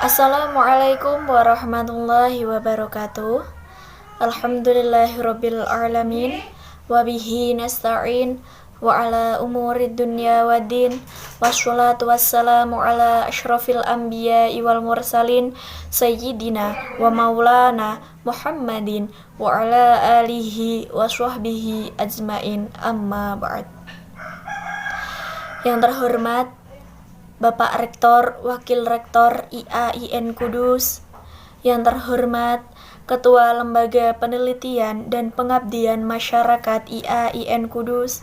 Assalamualaikum warahmatullahi wabarakatuh. Alhamdulillahirabbil alamin wa bihi nasta'in wa ala umurid dunya waddin wassalatu wassalamu ala asyrafil anbiya'i wal mursalin sayyidina wa maulana Muhammadin wa ala alihi wa sahbihi ajmain, amma ba'd. Yang terhormat Bapak Rektor, Wakil Rektor IAIN Kudus, yang terhormat Ketua Lembaga Penelitian dan Pengabdian Masyarakat IAIN Kudus,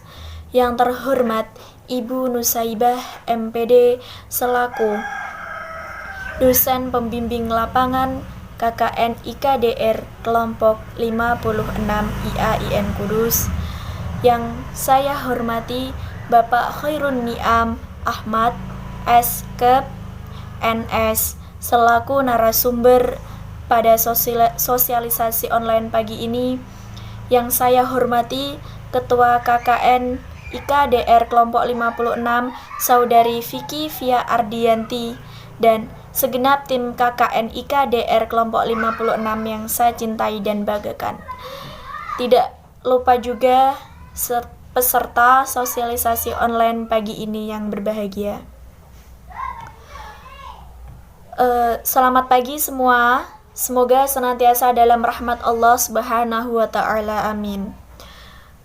yang terhormat Ibu Nusaibah MPD selaku dosen pembimbing lapangan KKN IKDR kelompok 56 IAIN Kudus, yang saya hormati Bapak Khairun Ni'am Ahmad S.Kep. NS selaku narasumber pada sosialisasi online pagi ini, yang saya hormati Ketua KKN IKDR kelompok 56 Saudari Vicky Via Ardianti, dan segenap tim KKN IKDR kelompok 56 yang saya cintai dan banggakan. Tidak lupa juga peserta sosialisasi online pagi ini yang berbahagia. Selamat pagi semua. Semoga senantiasa dalam rahmat Allah Subhanahu wa taala. Amin.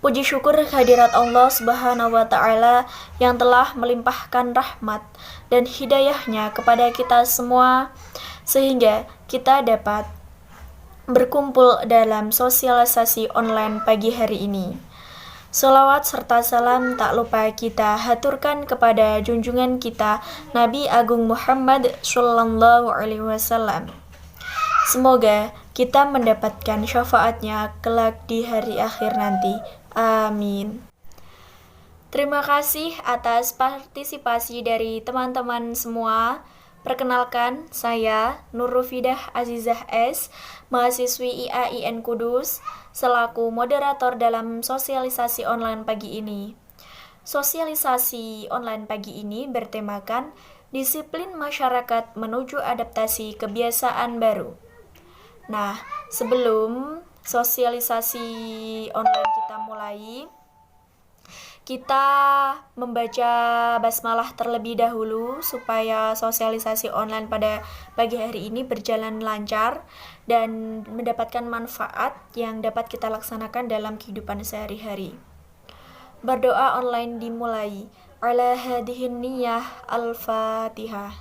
Puji syukur kehadirat Allah Subhanahu wa taala yang telah melimpahkan rahmat dan hidayahnya kepada kita semua sehingga kita dapat berkumpul dalam sosialisasi online pagi hari ini. Salawat serta salam tak lupa kita haturkan kepada junjungan kita Nabi Agung Muhammad Sallallahu Alaihi Wasallam. Semoga kita mendapatkan syafaatnya kelak di hari akhir nanti. Amin. Terima kasih atas partisipasi dari teman-teman semua. Perkenalkan, saya Nurrufidah Azizah S., mahasiswi IAIN Kudus, selaku moderator dalam sosialisasi online pagi ini. Sosialisasi online pagi ini bertemakan disiplin masyarakat menuju adaptasi kebiasaan baru. Nah, sebelum sosialisasi online kita mulai, kita membaca basmalah terlebih dahulu supaya sosialisasi online pada pagi hari ini berjalan lancar dan mendapatkan manfaat yang dapat kita laksanakan dalam kehidupan sehari-hari. Berdoa online dimulai. Ala hadihin niyah al-fatihah.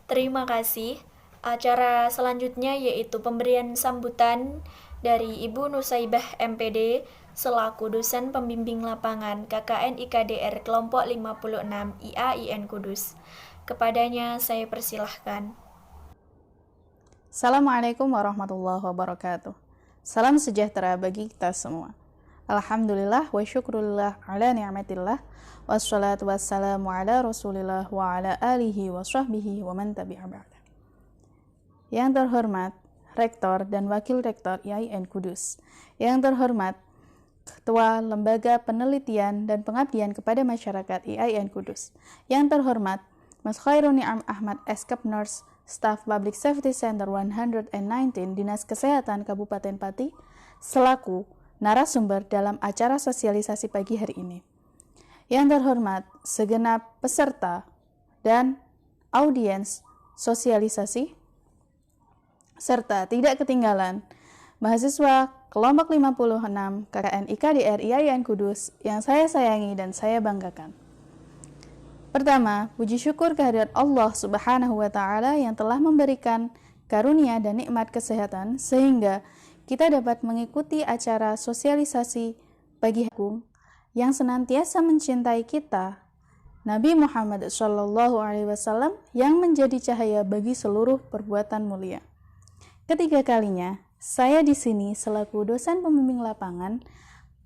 Terima kasih. Acara selanjutnya yaitu pemberian sambutan dari Ibu Nusaibah MPD selaku dosen pembimbing lapangan KKN IKDR kelompok 56 IAIN Kudus. Kepadanya saya persilahkan. Assalamualaikum warahmatullahi wabarakatuh. Salam sejahtera bagi kita semua. Alhamdulillah wa syukrulillah ala ni'matillah wassalatu wassalamu ala rasulillah wa ala alihi wa sahbihi wa man tabi'a ba'da. Yang terhormat Rektor dan Wakil Rektor IAIN Kudus, yang terhormat Ketua Lembaga Penelitian dan Pengabdian kepada Masyarakat IAIN Kudus, yang terhormat Mas Khairun Ni'am Ahmad S.Kep. Nurse, Staff Public Safety Center 119 Dinas Kesehatan Kabupaten Pati, selaku narasumber dalam acara sosialisasi pagi hari ini. Yang terhormat segenap peserta dan audiens sosialisasi, serta tidak ketinggalan mahasiswa kelompok 56 KKN IKDR IAIN Kudus yang saya sayangi dan saya banggakan. Pertama, puji syukur kehadirat Allah Subhanahu wa taala yang telah memberikan karunia dan nikmat kesehatan sehingga kita dapat mengikuti acara sosialisasi pagi agung yang senantiasa mencintai kita, Nabi Muhammad Sallallahu Alaihi Wasallam yang menjadi cahaya bagi seluruh perbuatan mulia. Ketiga kalinya, saya di sini selaku dosen pembimbing lapangan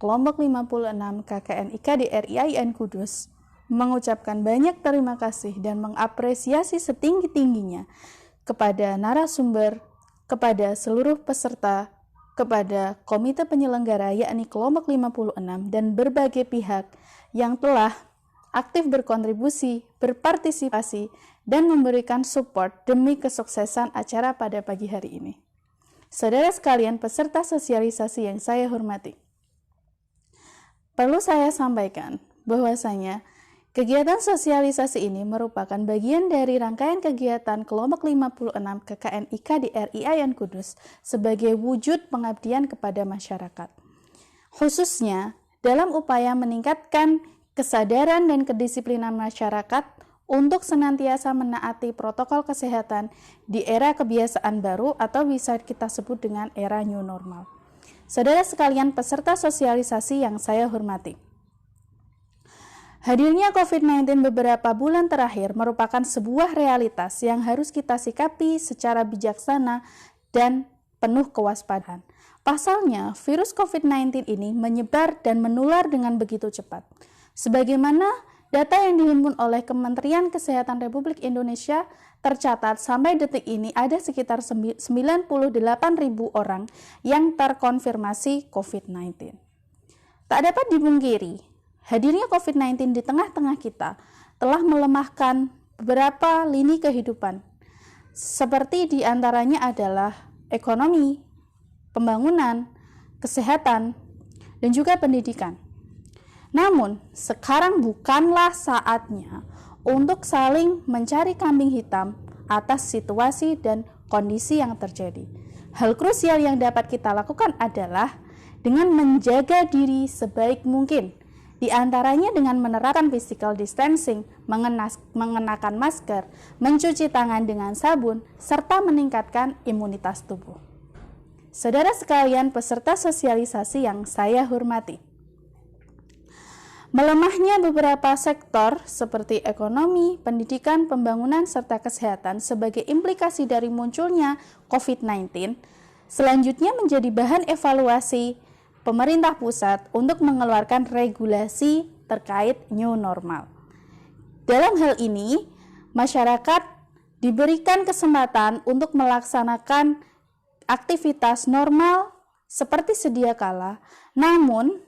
kelompok 56 KKN IKDR IAIN Kudus mengucapkan banyak terima kasih dan mengapresiasi setinggi-tingginya kepada narasumber, kepada seluruh peserta, kepada komite penyelenggara yakni kelompok 56 dan berbagai pihak yang telah aktif berkontribusi, berpartisipasi, dan memberikan support demi kesuksesan acara pada pagi hari ini. Saudara sekalian, peserta sosialisasi yang saya hormati, perlu saya sampaikan bahwasanya kegiatan sosialisasi ini merupakan bagian dari rangkaian kegiatan kelompok 56 KKN IKA di RIAIN Kudus sebagai wujud pengabdian kepada masyarakat. Khususnya dalam upaya meningkatkan kesadaran dan kedisiplinan masyarakat untuk senantiasa menaati protokol kesehatan di era kebiasaan baru atau bisa kita sebut dengan era new normal. Saudara sekalian peserta sosialisasi yang saya hormati, hadirnya COVID-19 beberapa bulan terakhir merupakan sebuah realitas yang harus kita sikapi secara bijaksana dan penuh kewaspadaan. Pasalnya, virus COVID-19 ini menyebar dan menular dengan begitu cepat. Sebagaimana data yang dihimpun oleh Kementerian Kesehatan Republik Indonesia, tercatat sampai detik ini ada sekitar 98.000 orang yang terkonfirmasi COVID-19. Tak dapat dipungkiri, hadirnya COVID-19 di tengah-tengah kita telah melemahkan beberapa lini kehidupan, seperti diantaranya adalah ekonomi, pembangunan, kesehatan, dan juga pendidikan. Namun, sekarang bukanlah saatnya untuk saling mencari kambing hitam atas situasi dan kondisi yang terjadi. Hal krusial yang dapat kita lakukan adalah dengan menjaga diri sebaik mungkin, di antaranya dengan menerapkan physical distancing, mengenakan masker, mencuci tangan dengan sabun, serta meningkatkan imunitas tubuh. Saudara sekalian peserta sosialisasi yang saya hormati, melemahnya beberapa sektor seperti ekonomi, pendidikan, pembangunan, serta kesehatan sebagai implikasi dari munculnya COVID-19 selanjutnya menjadi bahan evaluasi pemerintah pusat untuk mengeluarkan regulasi terkait new normal. Dalam hal ini, masyarakat diberikan kesempatan untuk melaksanakan aktivitas normal seperti sedia kala, namun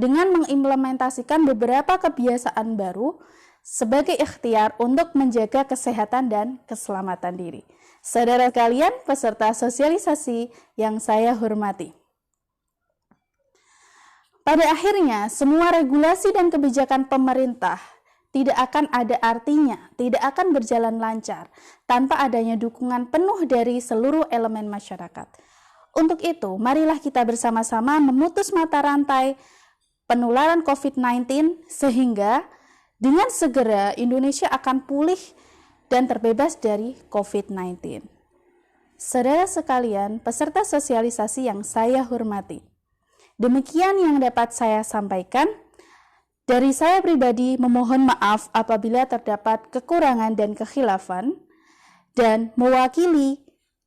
dengan mengimplementasikan beberapa kebiasaan baru sebagai ikhtiar untuk menjaga kesehatan dan keselamatan diri. Saudara sekalian, peserta sosialisasi yang saya hormati, pada akhirnya semua regulasi dan kebijakan pemerintah tidak akan ada artinya, tidak akan berjalan lancar tanpa adanya dukungan penuh dari seluruh elemen masyarakat. Untuk itu, marilah kita bersama-sama memutus mata rantai penularan COVID-19 sehingga dengan segera Indonesia akan pulih dan terbebas dari COVID-19. Saudara sekalian, peserta sosialisasi yang saya hormati, demikian yang dapat saya sampaikan. Dari saya pribadi memohon maaf apabila terdapat kekurangan dan kekhilafan, dan mewakili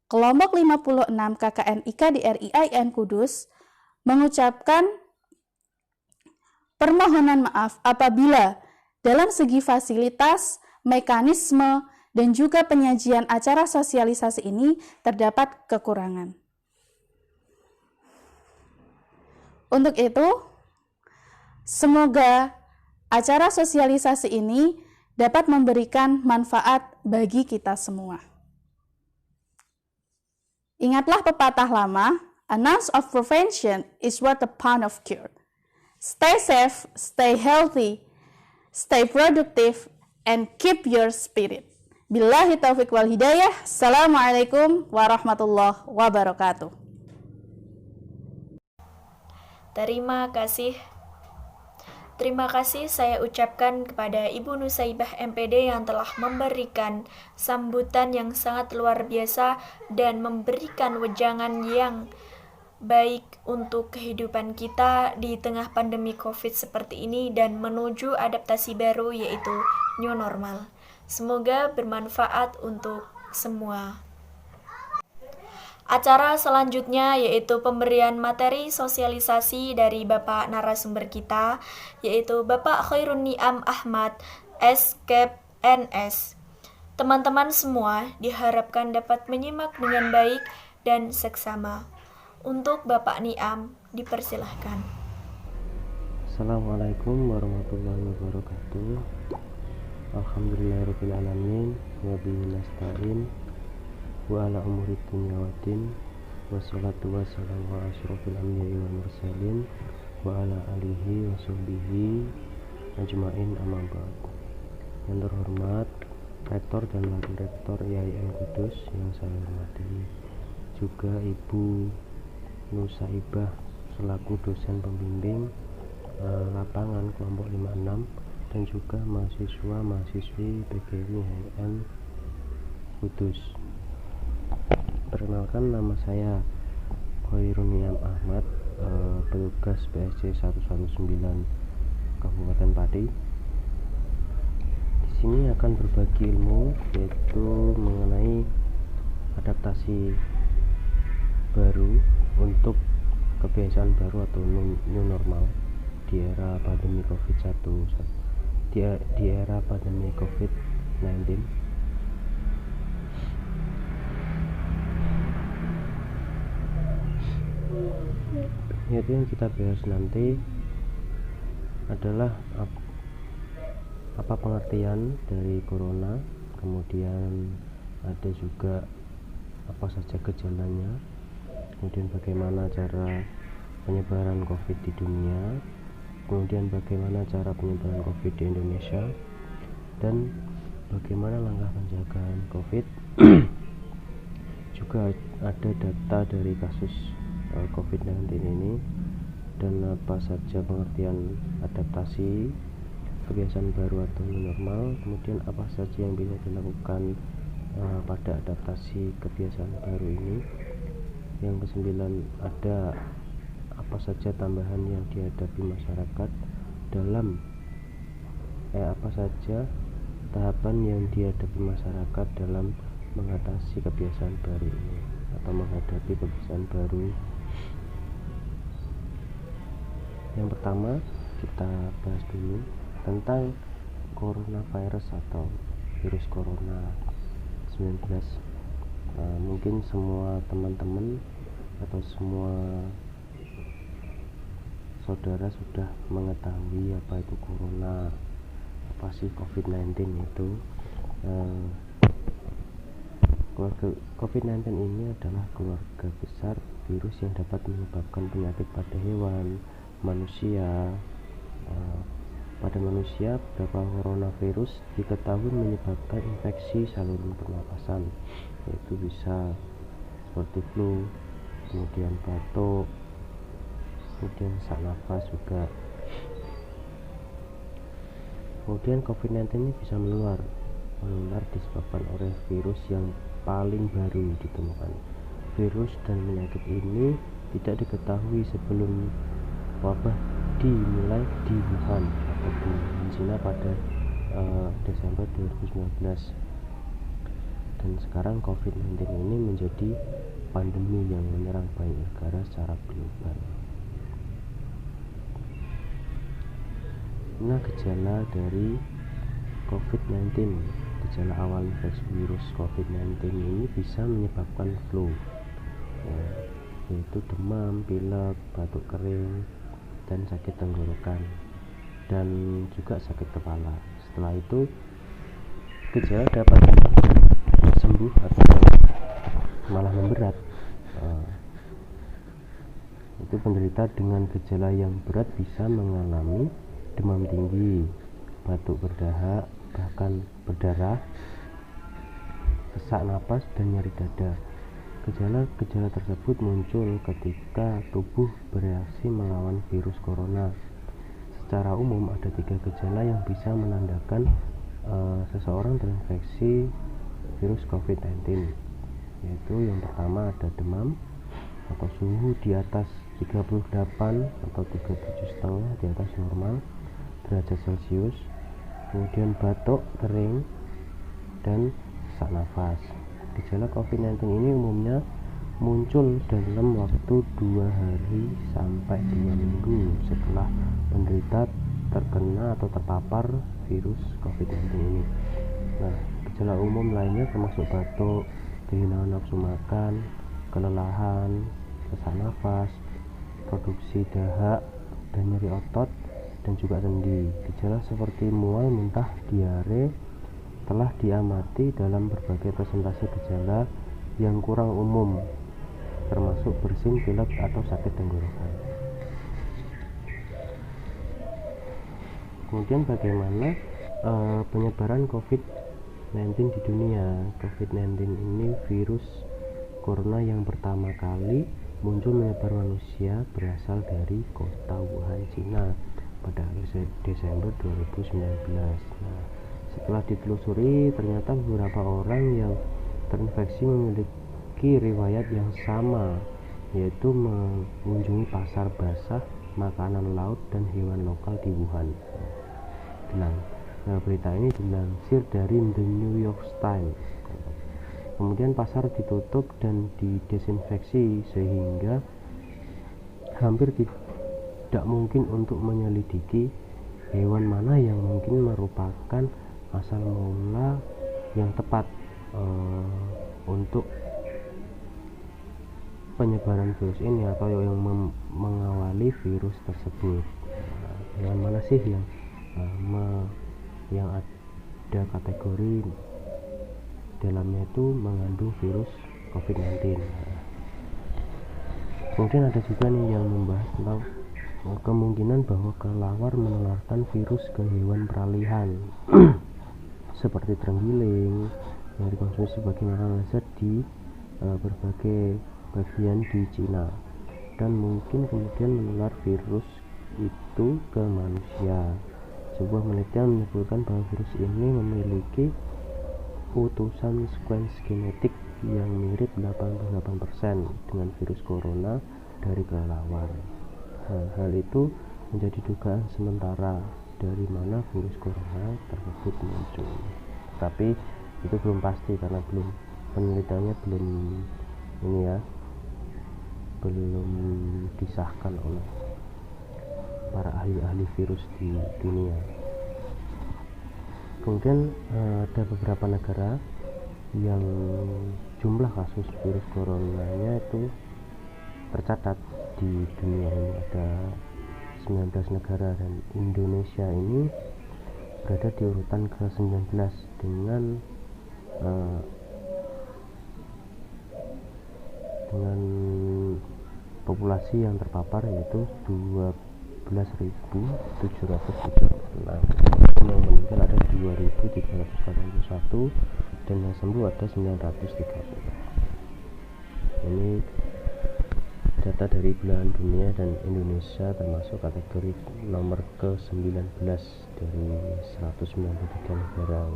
kelompok 56 KKN IKA di RIAIN Kudus mengucapkan permohonan maaf apabila dalam segi fasilitas, mekanisme, dan juga penyajian acara sosialisasi ini terdapat kekurangan. Untuk itu, semoga acara sosialisasi ini dapat memberikan manfaat bagi kita semua. Ingatlah pepatah lama, an ounce of prevention is worth a pound of cure. Stay safe, stay healthy, stay productive, and keep your spirit. Billahi taufiq wal hidayah. Assalamualaikum warahmatullahi wabarakatuh. Terima kasih saya ucapkan kepada Ibu Nusaibah MPD yang telah memberikan sambutan yang sangat luar biasa dan memberikan wejangan yang baik untuk kehidupan kita di tengah pandemi COVID seperti ini dan menuju adaptasi baru yaitu new normal. Semoga bermanfaat untuk semua. Acara selanjutnya yaitu pemberian materi sosialisasi dari Bapak narasumber kita, yaitu Bapak Khairun Ni'am Ahmad, SKEP NS. Teman-teman semua diharapkan dapat menyimak dengan baik dan seksama. Untuk Bapak Ni'am, dipersilahkan. Assalamualaikum warahmatullahi wabarakatuh. Alhamdulillahirrabbilalamin. Wa bihi nasta'in wa ala umuri dunya waddin. Wassalatu wassalamu ala asyrofil anbiya'i wal mursalin wa ala alihi wa sahbihi ajmain, amma ba'd. Yang terhormat Rektor dan Wakil Rektor IAIN Kudus yang saya hormati, juga Ibu Nusaibah selaku dosen pembimbing lapangan kelompok 56, dan juga mahasiswa-mahasiswi PGRI IAIN Kudus. Perkenalkan, nama saya Khairun Niam Ahmad, petugas PSC 119 Kabupaten Pati. Di sini akan berbagi ilmu, yaitu mengenai adaptasi baru untuk kebiasaan baru atau new normal di era pandemi COVID-19. Yaitu yang kita bahas nanti adalah apa pengertian dari corona, kemudian ada juga apa saja gejalanya, kemudian bagaimana cara penyebaran COVID di dunia, kemudian bagaimana cara penyebaran COVID di Indonesia, dan bagaimana langkah penjagaan COVID. Juga ada data dari kasus COVID-19 ini, dan apa saja pengertian adaptasi kebiasaan baru atau new normal, kemudian apa saja yang bisa dilakukan pada adaptasi kebiasaan baru ini. Yang kesembilan, ada apa saja tambahan yang dihadapi masyarakat dalam apa saja tahapan yang dihadapi masyarakat dalam mengatasi kebiasaan baru ini atau menghadapi kebiasaan baru. Yang pertama, kita bahas dulu tentang coronavirus atau virus corona 19. Mungkin semua teman-teman atau semua saudara sudah mengetahui apa itu corona, apa sih COVID-19 itu. COVID-19 ini adalah keluarga besar virus yang dapat menyebabkan penyakit pada hewan, manusia. Pada manusia, beberapa coronavirus diketahui menyebabkan infeksi saluran pernapasan, yaitu bisa seperti flu, kemudian batuk, kemudian sesak nafas juga. Kemudian COVID-19 ini bisa menular disebabkan oleh virus yang paling baru ditemukan. Virus dan penyakit ini tidak diketahui sebelum wabah dimulai di Wuhan atau di China pada Desember 2019. Dan sekarang COVID-19 ini menjadi pandemi yang menyerang banyak negara secara global. Nah, gejala dari COVID-19, gejala awal infeksi virus COVID-19 ini bisa menyebabkan flu, yaitu demam, pilek, batuk kering, dan sakit tenggorokan, dan juga sakit kepala. Setelah itu gejala dapat sembuh atau malah memberat. Itu penderita dengan gejala yang berat bisa mengalami demam tinggi, batuk berdahak, bahkan berdarah, sesak napas, dan nyeri dada. Gejala-gejala tersebut muncul ketika tubuh bereaksi melawan virus corona. Secara umum ada 3 gejala yang bisa menandakan seseorang terinfeksi virus COVID-19, yaitu yang pertama ada demam atau suhu di atas 38 atau 37,5 di atas normal derajat Celcius, kemudian batuk kering, dan sesak nafas. Gejala COVID-19 ini umumnya muncul dalam waktu 2 hari sampai 2 minggu setelah penderita terkena atau terpapar virus COVID-19 ini. Nah, gejala umum lainnya termasuk batuk, kehilangan nafsu makan, kelelahan, sesak nafas, produksi dahak dan nyeri otot, dan juga sendi. Gejala seperti mual, muntah, diare telah diamati dalam berbagai presentasi gejala yang kurang umum, termasuk bersin, pilek, atau sakit tenggorokan. Kemudian bagaimana penyebaran COVID-19 di dunia? COVID-19 ini virus corona yang pertama kali muncul menyebar manusia berasal dari kota Wuhan, Cina pada Desember 2019. Nah, setelah ditelusuri ternyata beberapa orang yang terinfeksi memiliki riwayat yang sama, yaitu mengunjungi pasar basah, makanan laut, dan hewan lokal di Wuhan. Berita ini dilansir dari The New York Times. Kemudian pasar ditutup dan didesinfeksi sehingga hampir tidak mungkin untuk menyelidiki hewan mana yang mungkin merupakan asal mula yang tepat untuk penyebaran virus ini atau yang mengawali virus tersebut. Hewan mana sih yang ada kategori dalamnya itu mengandung virus COVID-19. Kemudian ada juga nih yang membahas tentang kemungkinan bahwa kelelawar menularkan virus ke hewan peralihan seperti terenggiling yang dikonsumsi sebagai makanan lezat di berbagai bagian di Cina, dan mungkin kemudian menular virus itu ke manusia. Sebuah penelitian menyebutkan bahwa virus ini memiliki utusan sequence genetik yang mirip 88% dengan virus corona dari kelelawar. Hal itu menjadi dugaan sementara dari mana virus corona tersebut muncul. Tapi itu belum pasti karena penelitiannya belum disahkan oleh para ahli-ahli virus di dunia. Kemudian ada beberapa negara yang jumlah kasus virus coronanya itu tercatat di dunia ini, ada 19 negara, dan Indonesia ini berada di urutan ke-19 dengan populasi yang terpapar yaitu 12.776, yang meninggal ada 2.381 dan yang sembuh ada 930. Ini data dari belahan dunia, dan Indonesia termasuk kategori nomor ke-19 dari 193 negara.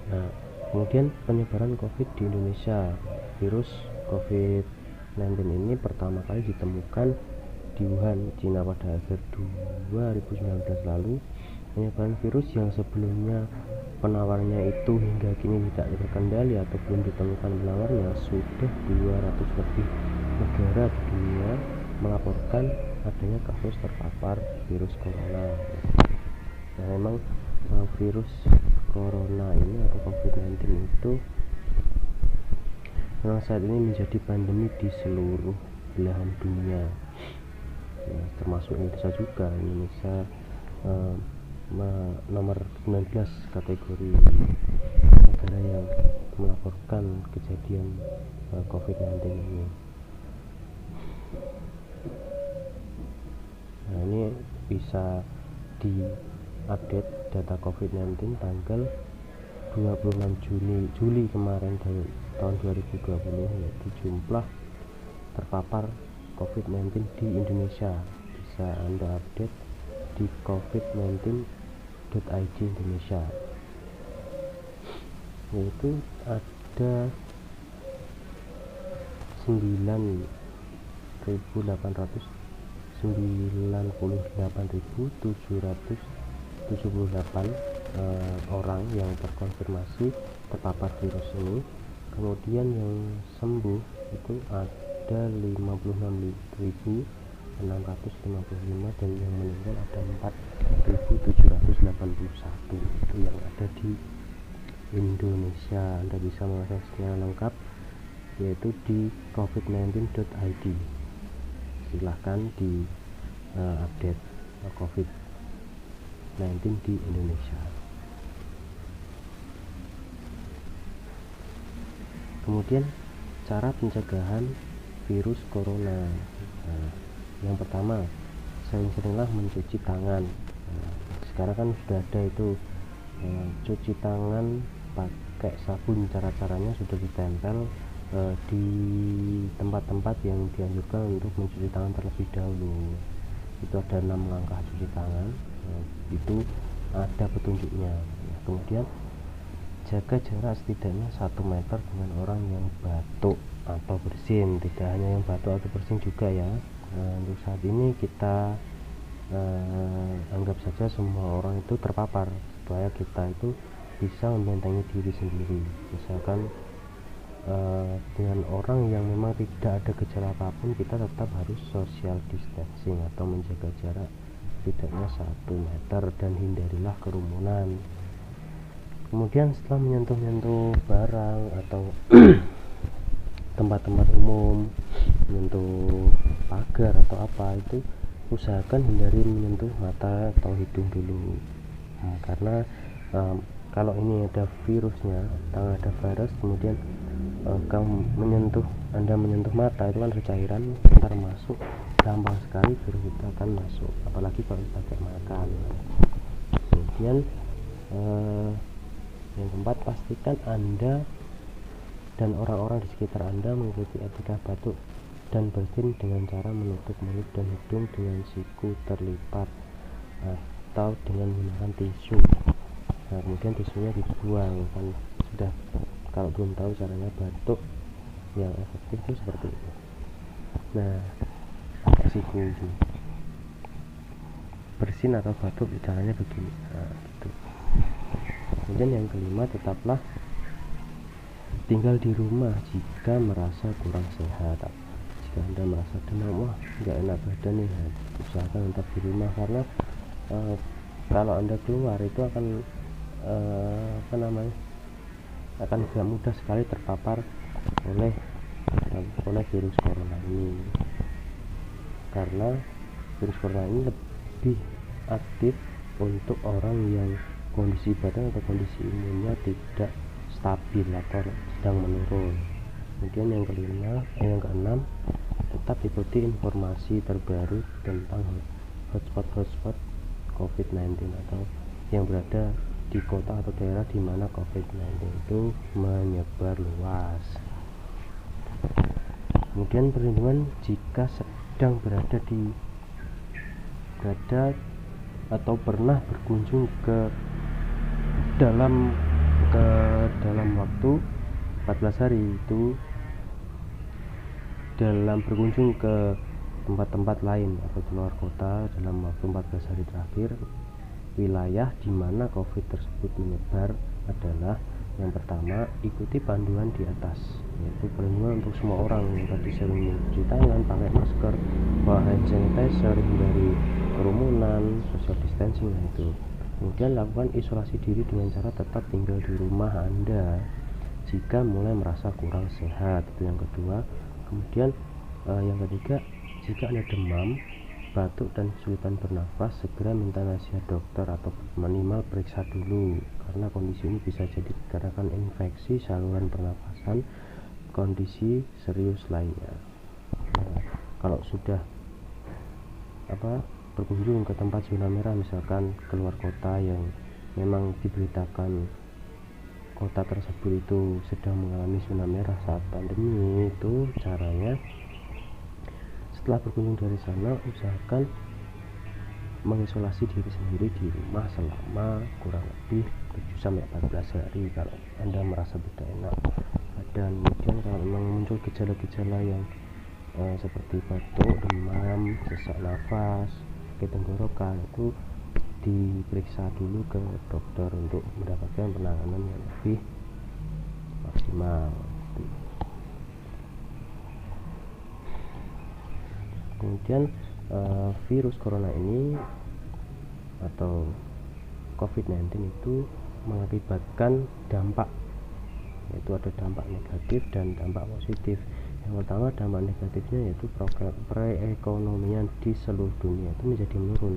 Nah, kemudian penyebaran COVID di Indonesia. Virus COVID-19 ini pertama kali ditemukan di Wuhan, Cina pada akhir 2019 lalu. Penyebaran virus yang sebelumnya penawarnya itu hingga kini tidak terkendali atau belum ditemukan penawarnya, sudah 200 lebih negara di dunia melaporkan adanya kasus terpapar virus corona. Nah, memang virus corona ini atau COVID-19 itu memang saat ini menjadi pandemi di seluruh belahan dunia, termasuk Indonesia juga. Indonesia nomor 19 kategori negara yang melaporkan kejadian COVID-19 ini. Nah, ini bisa diupdate data COVID-19 tanggal 26 Juli kemarin dari tahun 2020, yaitu jumlah terpapar COVID-19 di Indonesia. Bisa Anda update di covid19.id Indonesia, yaitu ada 98.778 orang yang terkonfirmasi terpapar virus ini. Kemudian yang sembuh itu ada 56.655 dan yang meninggal ada 4.781. Itu yang ada di Indonesia. Anda bisa mengaksesnya lengkap yaitu di covid19.id. silahkan di update COVID-19 di Indonesia. Kemudian cara pencegahan virus corona. Yang pertama, sering-seringlah mencuci tangan. Sekarang kan sudah ada itu cuci tangan pakai sabun, caranya sudah ditempel di tempat-tempat yang dianjurkan untuk mencuci tangan terlebih dahulu. Itu ada 6 langkah cuci tangan, itu ada petunjuknya. Kemudian jaga jarak setidaknya 1 meter dengan orang yang batuk atau bersin. Tidak hanya yang batuk atau bersin juga ya. Untuk saat ini kita anggap saja semua orang itu terpapar, supaya kita itu bisa membentengi diri sendiri. Misalkan dengan orang yang memang tidak ada gejala apapun, kita tetap harus social distancing atau menjaga jarak setidaknya 1 meter dan hindarilah kerumunan. Kemudian setelah menyentuh barang atau tempat-tempat umum, menyentuh pagar atau apa, itu usahakan hindari menyentuh mata atau hidung dulu. Karena kalau ini ada virusnya atau ada virus, kemudian Anda menyentuh mata, itu kan ada cairan, ntar masuk, gampang sekali virus itu akan masuk, apalagi kalau pakai makan. Kemudian yang keempat, pastikan Anda dan orang-orang di sekitar Anda mengikuti etika batuk dan bersin dengan cara menutup mulut dan hidung dengan siku terlipat atau dengan menggunakan tisu. Nah, kemudian tisunya dibuang. Kan sudah, kalau belum tahu caranya batuk yang efektif itu seperti itu. Nah, pakai siku ini. Bersin atau batuk caranya begini. Nah, gitu. Kemudian yang kelima, tetaplah tinggal di rumah jika merasa kurang sehat. Jika Anda merasa demam, nggak enak badan nih, usahakan tetap di rumah, karena kalau Anda keluar itu akan akan agak mudah sekali terpapar oleh virus corona ini, karena virus corona ini lebih aktif untuk orang yang kondisi badan atau kondisi imunnya tidak stabil atau sedang menurun. Kemudian yang keenam, tetap ikuti informasi terbaru tentang hotspot COVID-19 atau yang berada di kota atau daerah di mana COVID-19 itu menyebar luas. Kemudian perlindungan jika sedang berada atau pernah berkunjung ke dalam waktu 14 hari, itu dalam berkunjung ke tempat-tempat lain atau di luar kota dalam waktu 14 hari terakhir. Wilayah di mana COVID tersebut menyebar adalah, yang pertama, ikuti panduan di atas, yaitu perlindungan untuk semua orang yang tadi sering mencuci tangan, pakai masker, bawa hand sanitizer, hindari kerumunan, social distancing. Itu kemudian lakukan isolasi diri dengan cara tetap tinggal di rumah Anda jika mulai merasa kurang sehat. Itu yang kedua. Kemudian yang ketiga, jika Anda demam, batuk dan kesulitan bernafas, segera minta nasihat dokter atau minimal periksa dulu, karena kondisi ini bisa jadi dikarenakan infeksi saluran pernafasan, kondisi serius lainnya. Nah, kalau sudah berkunjung ke tempat zona merah, misalkan keluar kota yang memang diberitakan kota tersebut itu sedang mengalami zona merah saat pandemi, itu caranya setelah berkunjung dari sana, usahakan mengisolasi diri sendiri di rumah selama kurang lebih 7-14 hari kalau Anda merasa tidak enak badan. Kemudian kalau memang muncul gejala-gejala yang seperti batuk, demam, sesak nafas, sakit tenggorokan, itu diperiksa dulu ke dokter untuk mendapatkan penanganan yang lebih maksimal. Kemudian virus corona ini atau COVID-19 itu mengakibatkan dampak, yaitu ada dampak negatif dan dampak positif. Yang pertama, dampak negatifnya yaitu perekonomian di seluruh dunia itu menjadi menurun.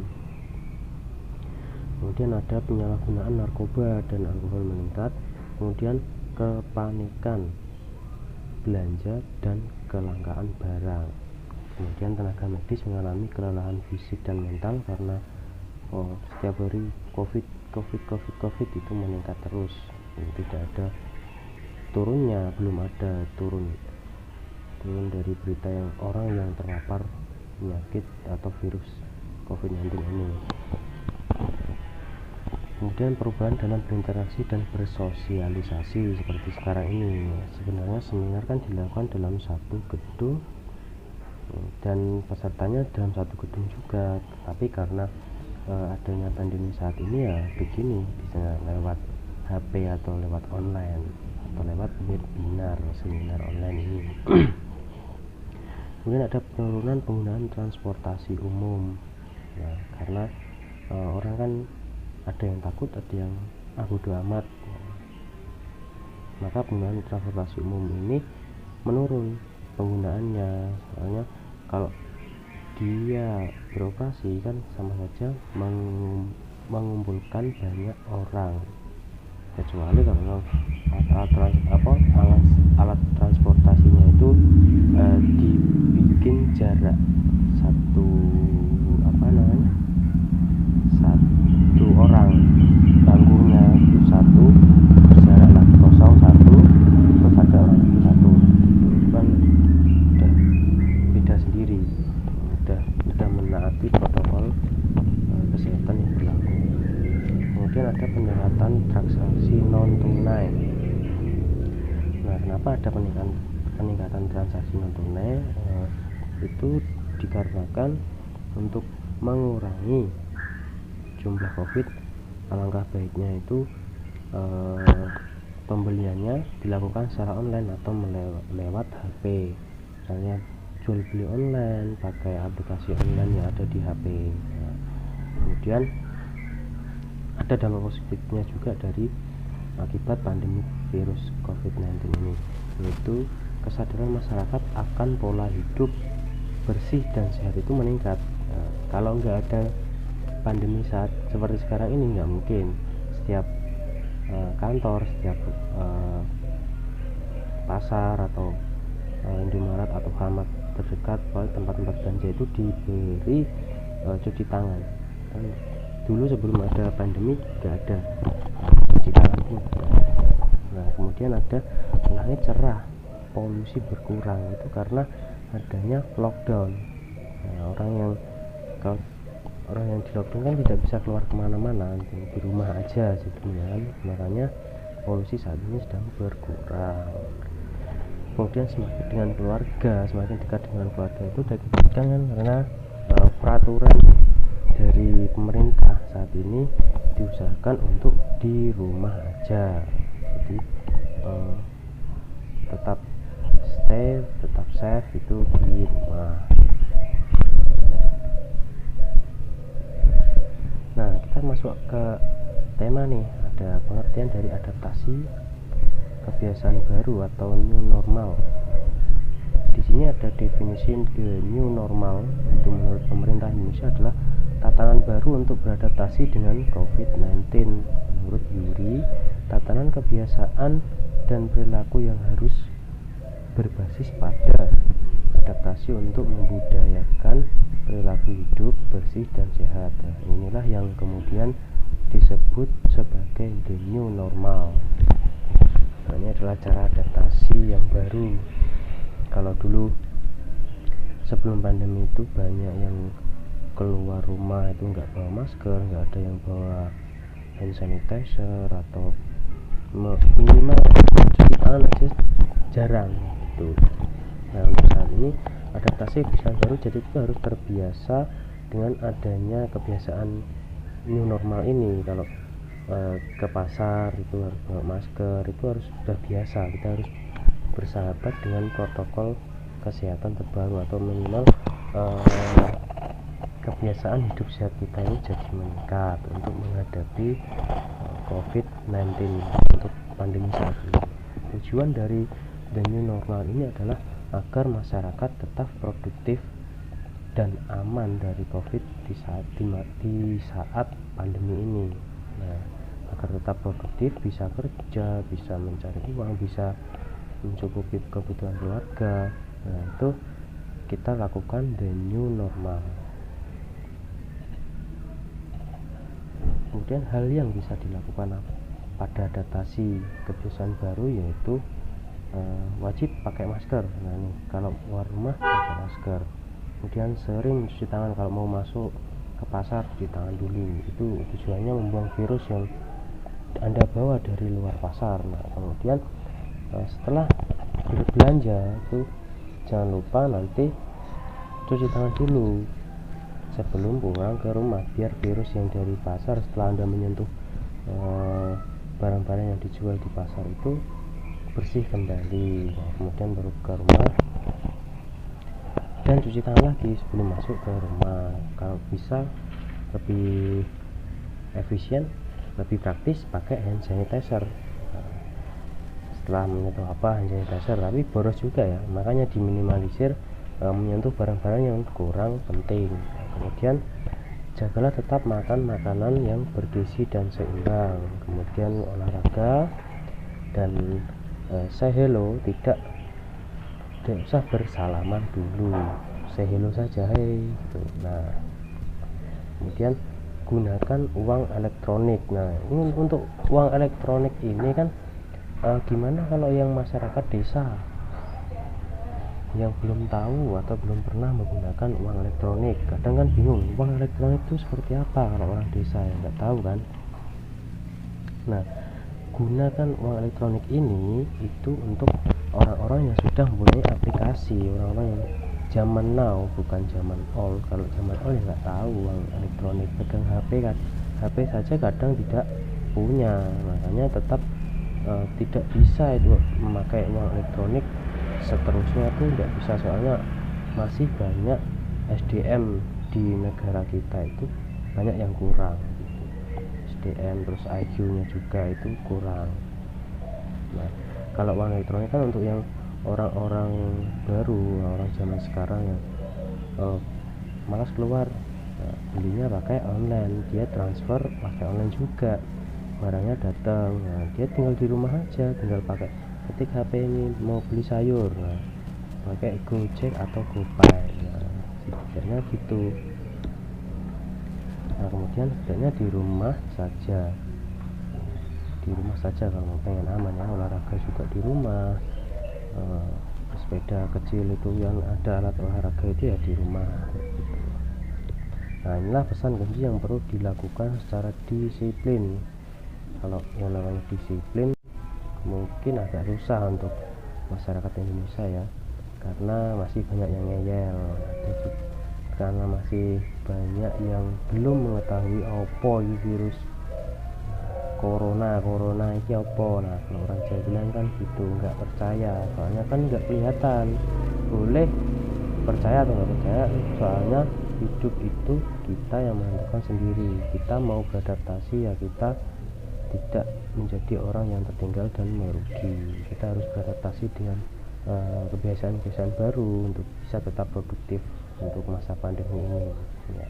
Kemudian ada penyalahgunaan narkoba dan alkohol meningkat. Kemudian kepanikan belanja dan kelangkaan barang. Kemudian tenaga medis mengalami kelelahan fisik dan mental karena setiap hari COVID itu meningkat terus. Tidak ada turunnya, belum ada turun dari berita yang orang yang terpapar penyakit atau virus COVID-19 ini. Kemudian perubahan dalam berinteraksi dan bersosialisasi seperti sekarang ini. Sebenarnya seminar kan dilakukan dalam satu gedung dan pesertanya dalam satu gedung juga, tapi karena adanya pandemi saat ini ya begini, bisa lewat HP atau lewat online atau lewat webinar, seminar online ini. Kemudian ada penurunan penggunaan transportasi umum, ya, karena orang kan ada yang takut, ada yang bodo amat, maka penggunaan transportasi umum ini menurun penggunaannya. Soalnya kalau dia beroperasi kan sama saja mengumpulkan banyak orang, kecuali kalau alat transportasinya itu dibikin jarak satu orang, bangkunya itu satu, berjarak lagi kosong satu, terus ada orang itu satu, itu kan udah beda sendiri, udah menaati protokol kesehatan yang berlaku. Kemudian ada peningkatan transaksi non tunai. Nah, kenapa ada peningkatan transaksi non tunai? Itu dikarenakan untuk mengurangi jumlah COVID, alangkah baiknya itu pembeliannya dilakukan secara online atau lewat HP. Misalnya jual beli online pakai aplikasi online yang ada di HP. Nah, kemudian ada dampak positifnya juga dari akibat pandemi virus COVID-19 ini, yaitu kesadaran masyarakat akan pola hidup bersih dan sehat itu meningkat. Nah, kalau nggak ada pandemi saat seperti sekarang ini, nggak mungkin setiap kantor, setiap pasar atau Indomaret atau Hamad terdekat, tempat-tempat belanja itu diberi cuci tangan. Dan dulu sebelum ada pandemi nggak ada cuci tangan pun. Nah, kemudian ada langit cerah, polusi berkurang, itu karena adanya lockdown. Nah, orang yang di lockdown kan tidak bisa keluar kemana-mana, di rumah aja sebetulnya, makanya polusi saat ini sedang berkurang. Kemudian semakin dekat dengan keluarga itu kan karena peraturan dari pemerintah saat ini diusahakan untuk di rumah aja, jadi tetap safe itu di rumah. Nah, kita masuk ke tema nih, ada pengertian dari adaptasi kebiasaan baru atau new normal. Di sini ada definisi the new normal, itu menurut pemerintah Indonesia adalah tatanan baru untuk beradaptasi dengan COVID-19. Menurut Yuri, tatanan kebiasaan dan perilaku yang harus berbasis pada adaptasi untuk membudayakan perilaku hidup bersih dan sehat. Nah, inilah yang kemudian disebut sebagai the new normal. Nah, ini adalah cara adaptasi yang baru. Kalau dulu sebelum pandemi itu banyak yang keluar rumah itu nggak bawa masker, nggak ada yang bawa hand sanitizer atau minimal cuci tangan aja jarang gitu. Nah, untuk saat ini adaptasi kebiasaan baru, jadi kita harus terbiasa dengan adanya kebiasaan new normal ini. Kalau ke pasar itu harus bawa masker, itu harus sudah biasa, kita harus bersahabat dengan protokol kesehatan terbaru, atau minimal kebiasaan hidup sehat kita ini jadi meningkat untuk menghadapi COVID-19 untuk pandemi saat ini. Tujuan dari the new normal ini adalah agar masyarakat tetap produktif dan aman dari COVID di saat pandemi ini. Nah, agar tetap produktif, bisa kerja, bisa mencari uang, bisa mencukupi kebutuhan keluarga. Nah, itu kita lakukan the new normal. Kemudian hal yang bisa dilakukan pada adaptasi kebiasaan baru yaitu wajib pakai masker. Nah, ini kalau keluar rumah pakai masker. Kemudian sering cuci tangan, kalau mau masuk ke pasar cuci tangan dulu. Itu tujuannya membuang virus yang Anda bawa dari luar pasar. Nah, kemudian setelah berbelanja itu jangan lupa nanti cuci tangan dulu sebelum pulang ke rumah, biar virus yang dari pasar setelah Anda menyentuh barang-barang yang dijual di pasar itu bersih kembali. Nah, kemudian baru ke rumah dan cuci tangan lagi sebelum masuk ke rumah. Kalau bisa lebih efisien, lebih praktis pakai hand sanitizer. Setelah menyentuh hand sanitizer, tapi boros juga ya, makanya diminimalisir menyentuh barang-barang yang kurang penting. Kemudian jagalah tetap makan makanan yang bergizi dan seimbang. Kemudian olahraga dan say hello, tidak usah bersalaman dulu, say hello saja, hey gitu. Nah, kemudian gunakan uang elektronik. Nah, ini untuk uang elektronik ini kan gimana kalau yang masyarakat desa yang belum tahu atau belum pernah menggunakan uang elektronik? Kadang kan bingung, uang elektronik itu seperti apa kalau orang desa yang nggak tahu kan. Nah, gunakan uang elektronik ini itu untuk orang-orang yang sudah mempunyai aplikasi, orang-orang yang zaman now, bukan zaman old. Kalau zaman old ya nggak tahu uang elektronik, pegang HP kan, HP saja kadang tidak punya, makanya tetap tidak bisa itu memakai uang elektronik seterusnya itu tidak bisa, soalnya masih banyak SDM di negara kita itu banyak yang kurang gitu. SDM terus IQ-nya juga itu kurang. Nah, kalau uang elektronik kan untuk yang orang-orang baru, orang zaman sekarang yang malas keluar, belinya pakai online, dia transfer pakai online juga, barangnya datang. Nah, dia tinggal di rumah aja, tinggal pakai ketik HP ini mau beli sayur, nah, pakai Gojek atau GoPay. Nah, setidaknya gitu. Nah, kemudian setidaknya di rumah saja, kalau mau pengen aman ya, olahraga juga di rumah. Sepeda kecil itu yang ada alat olahraga itu ya di rumah gitu. Nah, inilah pesan kunci yang perlu dilakukan secara disiplin. Kalau yang namanya disiplin mungkin agak susah untuk masyarakat Indonesia ya, karena masih banyak yang ngeyel, karena masih banyak yang belum mengetahui apa virus corona ini apa. Nah, kalau orang Jawa bilang kan gitu, nggak percaya, soalnya kan nggak kelihatan. Boleh percaya atau nggak percaya, soalnya hidup itu kita yang menentukan sendiri. Kita mau beradaptasi ya, kita tidak menjadi orang yang tertinggal dan merugi. Kita harus beradaptasi dengan kebiasaan-kebiasaan baru untuk bisa tetap produktif untuk masa pandemi ini ya.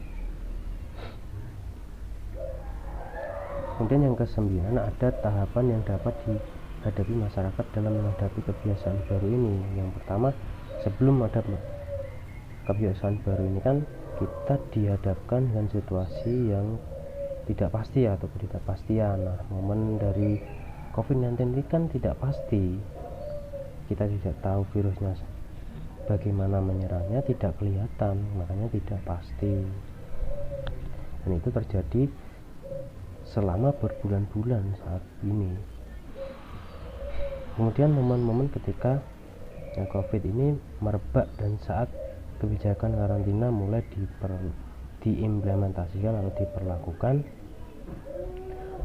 Kemudian yang ke-9, ada tahapan yang dapat dihadapi masyarakat dalam menghadapi kebiasaan baru ini. Yang pertama, sebelum ada kebiasaan baru ini kan kita dihadapkan dengan situasi yang tidak pasti atau ketidakpastian. Nah, momen dari COVID-19 ini kan tidak pasti, kita tidak tahu virusnya bagaimana menyerangnya, tidak kelihatan, makanya tidak pasti. Dan itu terjadi selama berbulan-bulan saat ini. Kemudian momen-momen ketika COVID ini merebak dan saat kebijakan karantina mulai diimplementasikan atau diperlakukan,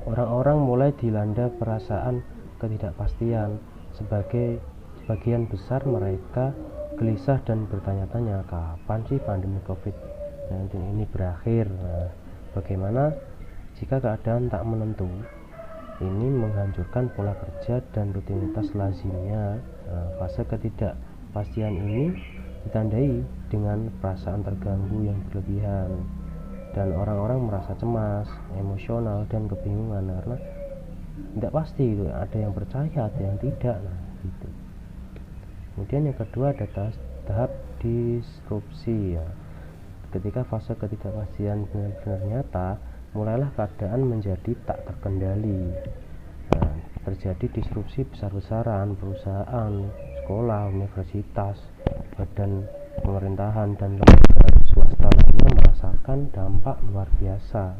orang-orang mulai dilanda perasaan ketidakpastian. Sebagian besar mereka gelisah dan bertanya-tanya, kapan sih pandemi COVID-19 ini berakhir? Nah, bagaimana jika keadaan tak menentu? Ini menghancurkan pola kerja dan rutinitas lazimnya. Fase Ketidakpastian ini ditandai dengan perasaan terganggu yang berlebihan, dan orang-orang merasa cemas, emosional, dan kebingungan karena tidak pasti gitu. Ada yang percaya, ada yang tidak. Nah, gitu. Kemudian yang kedua ada tahap disrupsi ya. Ketika fase ketidakpastian benar-benar nyata, mulailah keadaan menjadi tak terkendali. Nah, terjadi disrupsi besar-besaran, perusahaan, sekolah, universitas, badan pemerintahan, dan lembaga swasta lainnya merasakan dampak luar biasa.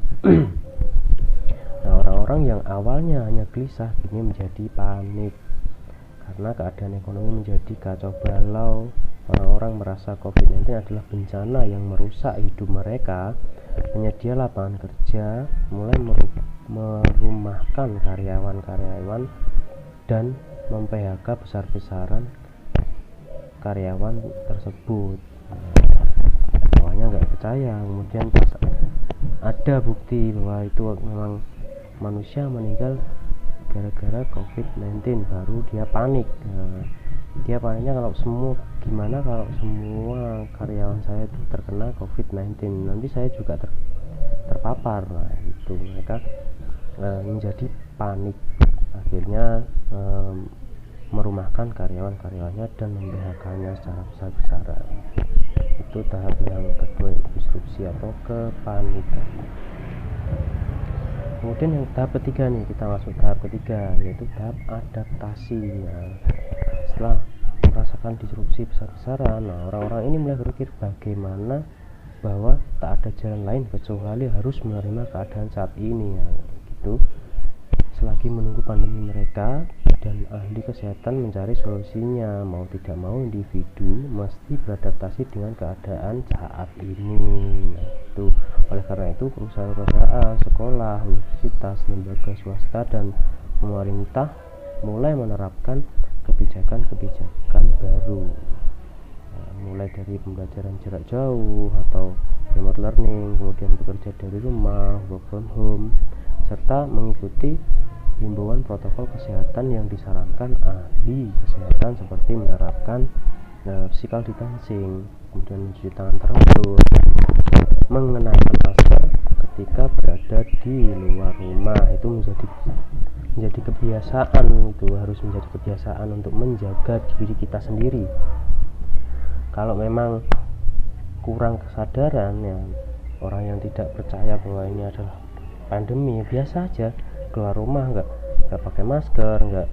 Nah, orang-orang yang awalnya hanya gelisah kini menjadi panik karena keadaan ekonomi menjadi kacau balau. Orang-orang merasa COVID-19 adalah bencana yang merusak hidup mereka. Penyedia lapangan kerja mulai merumahkan karyawan-karyawan dan mem-PHK besar-besaran karyawan tersebut. Awalnya nggak percaya, kemudian pas ada bukti bahwa itu memang manusia meninggal gara-gara COVID-19, baru dia panik. Dia paniknya kalau kalau semua karyawan saya itu terkena COVID-19, nanti saya juga terpapar. Nah, itu mereka menjadi panik, akhirnya merumahkan karyawan-karyawannya dan mem-PHK-nya secara besar-besaran. Itu tahap yang kedua, disrupsi atau kepanikan. Kemudian yang tahap ketiga nih, kita masuk tahap ketiga, yaitu tahap adaptasi. Nah, setelah merasakan disrupsi besar-besaran, nah, orang-orang ini mulai berpikir bagaimana bahwa tak ada jalan lain kecuali harus menerima keadaan saat ini ya, gitu. Selagi menunggu pandemi, mereka dan ahli kesehatan mencari solusinya. Mau tidak mau individu mesti beradaptasi dengan keadaan saat ini. Nah, itu oleh karena itu perusahaan-perusahaan, sekolah, universitas, lembaga swasta, dan pemerintah mulai menerapkan kebijakan-kebijakan baru. Nah, mulai dari pembelajaran jarak jauh atau remote learning, kemudian bekerja dari rumah, work from home, serta mengikuti himbauan protokol kesehatan yang disarankan ahli kesehatan seperti menerapkan physical distancing, kemudian mencuci tangan teratur, mengenakan masker ketika berada di luar rumah. Itu menjadi kebiasaan, itu harus menjadi kebiasaan untuk menjaga diri kita sendiri. Kalau memang kurang kesadaran ya, orang yang tidak percaya bahwa ini adalah pandemi, biasa aja keluar rumah nggak pakai masker, nggak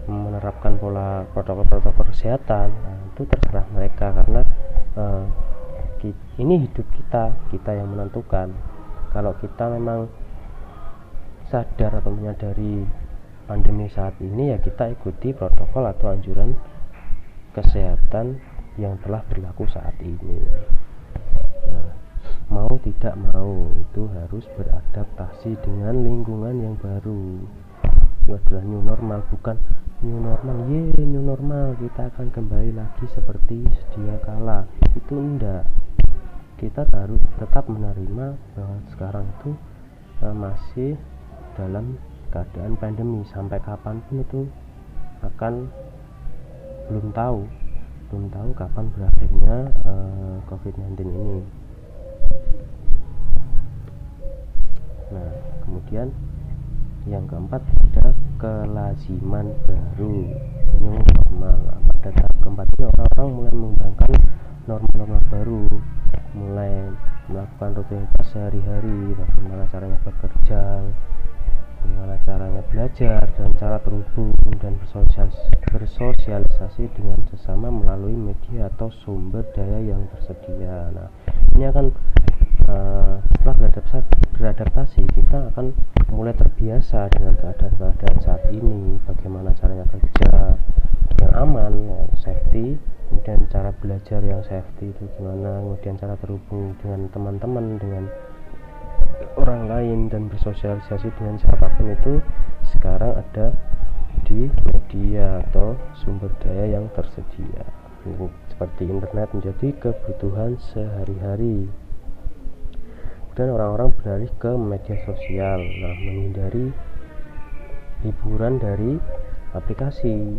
menerapkan pola protokol kesehatan. Nah, itu terserah mereka, karena ini hidup kita yang menentukan. Kalau kita memang sadar atau menyadari pandemi saat ini, ya kita ikuti protokol atau anjuran kesehatan yang telah berlaku saat ini. Nah, mau tidak mau itu harus beradaptasi dengan lingkungan yang baru. Itu adalah new normal, bukan new normal kita akan kembali lagi seperti sedia kala. Itu enggak. Kita harus tetap menerima bahwa sekarang itu masih dalam keadaan pandemi. Sampai kapanpun itu belum tahu kapan berakhirnya COVID-19 ini. Nah, kemudian yang keempat ada kelaziman baru, new normal. Pada tahap keempat ini orang-orang mulai mengembangkan norma-norma baru, mulai melakukan rutinitas sehari-hari, bagaimana caranya bekerja, bagaimana caranya belajar, dan cara terhubung dan bersosialisasi dengan sesama melalui media atau sumber daya yang tersedia. Nah, ini akan setelah beradaptasi, kita akan mulai terbiasa dengan keadaan saat ini, bagaimana caranya kerja yang aman, safety, kemudian cara belajar yang safety itu gimana, kemudian cara terhubung dengan teman-teman, dengan orang lain, dan bersosialisasi dengan siapapun itu sekarang ada di media atau sumber daya yang tersedia. Seperti internet menjadi kebutuhan sehari-hari. Dan orang-orang beralih ke media sosial, menghindari hiburan dari aplikasi.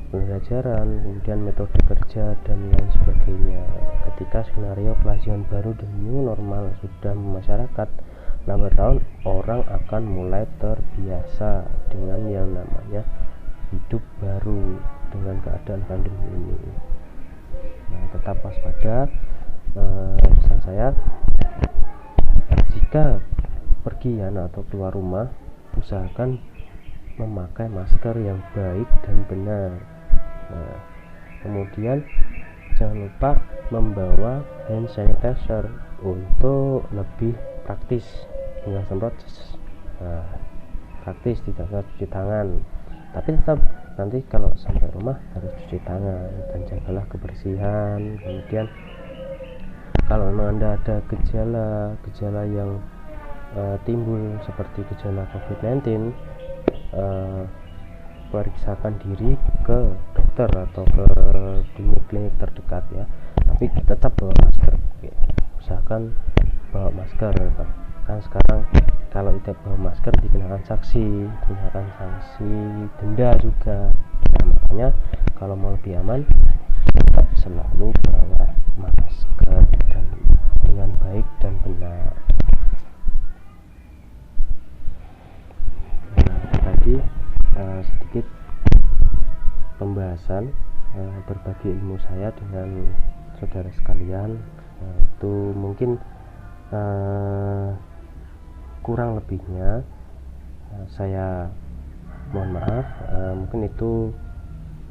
pembelajaran, kemudian metode kerja dan lain sebagainya. Ketika skenario kelasian baru dan new normal sudah masyarakat, lambat laun orang akan mulai terbiasa dengan yang namanya hidup baru dengan keadaan pandemi ini. Nah, tetap waspada. Pesan saya, jika pergian atau keluar rumah, usahakan memakai masker yang baik dan benar. Nah, kemudian jangan lupa membawa hand sanitizer untuk lebih praktis, tinggal semprot. Nah, praktis, tidak usah cuci tangan, tapi tetap nanti kalau sampai rumah harus cuci tangan dan jagalah kebersihan. Kemudian kalau memang Anda ada gejala yang timbul seperti gejala COVID-19, periksakan diri ke dokter atau ke klinik terdekat ya, tapi tetap bawa masker. Usahakan bawa masker, kan sekarang kalau tidak bawa masker dikenakan sanksi denda juga. Nah, makanya kalau mau lebih aman tetap selalu bawa masker dan dengan baik dan benar. Nah, tadi sedikit pembahasan berbagi ilmu saya dengan saudara sekalian. Itu mungkin kurang lebihnya saya mohon maaf. Mungkin itu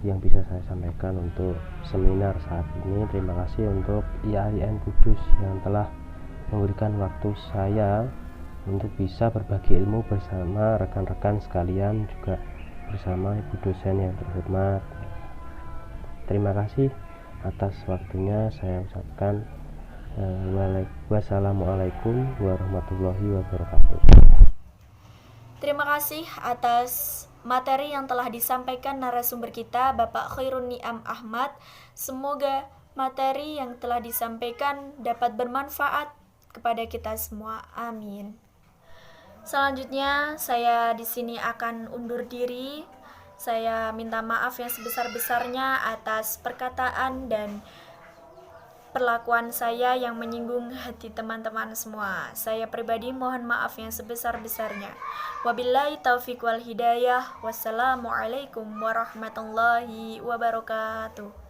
yang bisa saya sampaikan untuk seminar saat ini. Terima kasih untuk IAIN Kudus yang telah memberikan waktu saya untuk bisa berbagi ilmu bersama rekan-rekan sekalian, juga bersama ibu dosen yang terhormat. Terima kasih atas waktunya. Saya ucapkan wassalamualaikum warahmatullahi wabarakatuh. Terima kasih atas materi yang telah disampaikan narasumber kita, Bapak Khairun Ni'am Ahmad. Semoga materi yang telah disampaikan dapat bermanfaat kepada kita semua. Amin. Selanjutnya, saya di sini akan undur diri. Saya minta maaf yang sebesar-besarnya atas perkataan dan perlakuan saya yang menyinggung hati teman-teman semua. Saya pribadi mohon maaf yang sebesar-besarnya. Wabillahi taufiq wal hidayah. Wassalamualaikum warahmatullahi wabarakatuh.